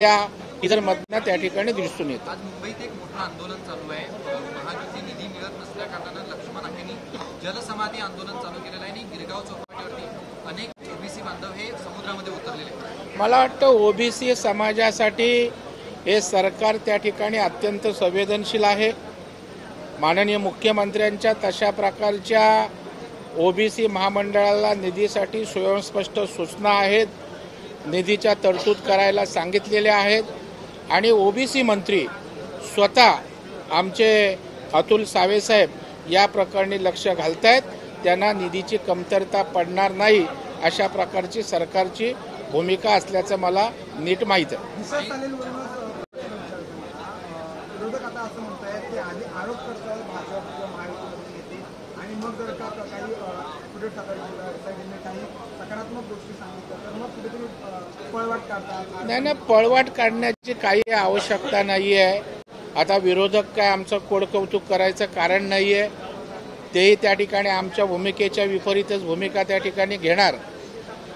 इतर मधनं त्या ठिकाणी दिसून येतं। आज मुंबईत एक मोठं आंदोलन चालू आहे। महायुती निधी मिळत नसल्या कारणानं लक्ष्मण आखेंनी जलसमाधी आंदोलन चालू केलेलं आहे आणि गिरगाव चौपाटीवरती अनेक ओबीसी बांधव हे समुद्रामध्ये उतरलेले आहेत। मला वाटतं ओबीसी समाजासाठी हे सरकार त्या ठिकाणी अत्यंत संवेदनशील आहे। माननीय मुख्यमंत्र्यांच्या तशा प्रकारच्या ओबीसी महामंडळाला निधीसाठी स्वयंस्पष्ट सूचना आहेत, निधीच्या तरतूद करायला सांगितलेल्या आहेत आणि ओबीसी मंत्री स्वतः आमचे अतुल सावे साहेब या प्रकरणी लक्ष घालतायत। त्यांना निधीची कमतरता पडणार नाही अशा प्रकारची सरकारची भूमिका असल्याचं मला नीट माहीत आहे। विरोधक आता असं म्हणतात की आधी आरोप करतात भाजप किंवा महायुतीमध्ये येते आणि मग जर का काही पुढे काही सकारात्मक गोष्टी सांगितल्या तर मग कुठेतरी पळवाट काढतात। नाही, पळवाट काढण्याची काही आवश्यकता नाही आहे। आता विरोधक काय आमचं कोडकौतुक करायचं कारण नाही आहे। तेही त्या ठिकाणी आमच्या भूमिकेच्या विपरीतच भूमिका त्या ठिकाणी घेणार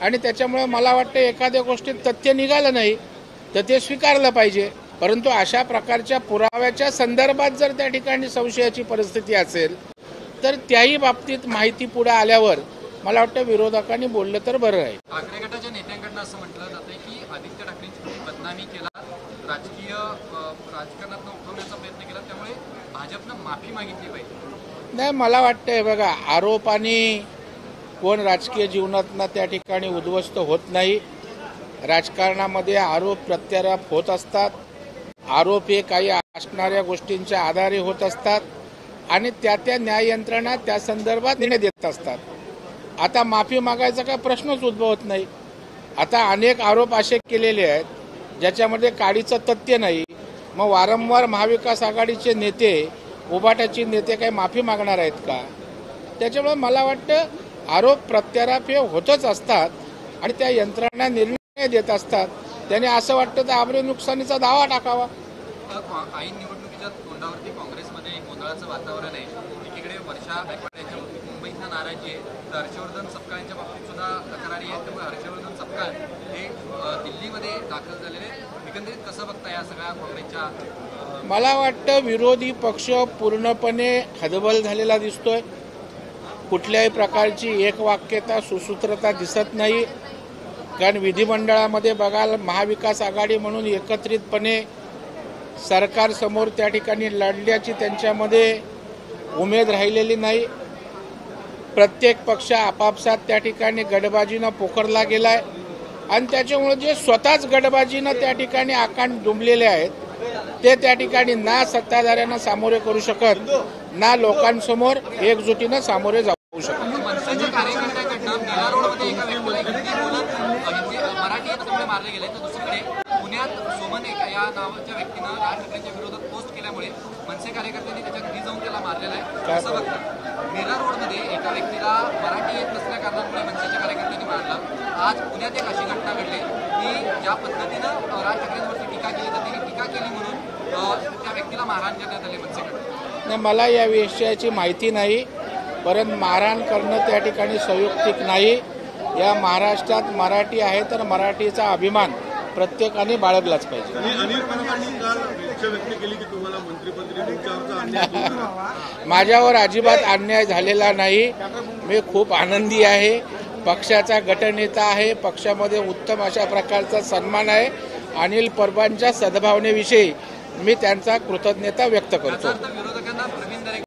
आणि त्याच्यामुळे मला वाटतं एखाद्या गोष्टीत तथ्य निघालं नाही तर ते स्वीकारलं पाहिजे। परंतु अशा प्रकारच्या पुराव्याच्या संदर्भात जर त्या ठिकाणी संशयाची परिस्थिती असेल तर त्याही बाबतीत माहिती पुढे आल्यावर मला वाटतं विरोधकांनी बोललं तर बरं राहील। ठाकरे गटाच्या नेत्यांकडून असं म्हटलं जातंय की आदित्य ठाकरेंची बदनामी केला, राजकारणातून उठवण्याचा प्रयत्न केला, त्यामुळे भाजपनं माफी मागितली पाहिजे। नाही, मला वाटतंय बघा, आरोपाने कोण राजकीय जीवनातनं त्या ठिकाणी उद्ध्वस्त होत नाही। राजकारणामध्ये आरोप प्रत्यारोप होत असतात। आरोप हे काही असणाऱ्या गोष्टींच्या आधारे होत असतात आणि त्या न्याय यंत्रणा त्या संदर्भात निर्णय देत असतात। आता माफी मागायचा काय प्रश्नच उद्भवत नाही। आता अनेक आरोप असे केलेले आहेत ज्याच्यामध्ये काडीचं तथ्य नाही। मग वारंवार महाविकास आघाडीचे नेते, उभाटाचे नेते काही माफी मागणार आहेत का? त्याच्यामुळे मला वाटतं आरोप प्रत्यारोप हे होतच असतात आणि त्या यंत्रणा निर्णय देत असतात। त्याने असं वाटतं तर आबरू नुकसानीचा दावा टाकावा। ऐन निवडणुकीच्या तोंडावरती काँग्रेसमध्ये गोंधळाचं वातावरण आहे। एकीकडे वर्षा गायकवाड यांच्या बाबतीत मुंबईतनं नाराजी आहे, तर हर्षवर्धन सपकाळ यांच्या बाबतीत सुद्धा तक्रारी आहेत। त्यामुळे हर्षवर्धन सपकाळ हे दिल्लीमध्ये दाखल झालेले। एकंदरीत कसं बघता या सगळ्या काँग्रेसच्या? मला वाटतं विरोधी पक्ष पूर्णपणे हतबल झालेला दिसतोय। कुठल्याही प्रकारची एकवाक्यता, सुसूत्रता दिसत नाही। कारण विधिमंडळामध्ये बघाल, महाविकास आघाडी म्हणून एकत्रितपणे सरकारसमोर त्या ठिकाणी लढण्याची त्यांच्यामध्ये उमेद राहिलेली नाही। प्रत्येक पक्ष आपापसात त्या ठिकाणी गटबाजीनं पोखरला गेलाय आणि त्याच्यामुळे जे स्वतःच गटबाजीनं त्या ठिकाणी आकांड दुमलेले आहेत ते त्या ठिकाणी ना सत्ताधाऱ्यांना सामोरे करू शकत, ना लोकांसमोर एकजुटीनं सामोरे जाऊ शकत। मनसेच्या कार्यकर्त्यांकडनं मीरा रोडमध्ये एका व्यक्तीला मराठी मारले गेले, तर दुसरीकडे पुण्यात सोमन या नावाच्या व्यक्तीनं राज ठाकरेंच्या विरोधात पोस्ट केल्यामुळे मनसे कार्यकर्त्यांनी त्याच्या घरी जाऊन त्याला मारलेला आहे। असं बघता मीरा रोडमध्ये एका व्यक्तीला मराठी येत नसल्या कारणामुळे मनसेच्या कार्यकर्त्यांनी मारलं। आज पुण्यात एक अशी घटना घडली की ज्या पद्धतीनं राज ठाकरेंवरती टीका केली जाते, ही टीका केली म्हणून त्या व्यक्तीला मारहाण करण्यात आली मनसेकडे। नाही, मला या विषयाची माहिती नाही, परंतु मारहाण करणं त्या ठिकाणी संयुक्तिक नाही। या महाराष्ट्रात मराठी आहे तर मराठीचा अभिमान प्रत्येकाने बाळगलाच पाहिजे। माझ्यावर अजिबात अन्याय झालेला नाही। मी खूप आनंदी आहे। पक्षाचा गटनेता आहे, पक्षामध्ये उत्तम अशा प्रकारचा सन्मान आहे। अनिल परबांच्या सद्भावनेविषयी मी त्यांचा कृतज्ञता व्यक्त करतो।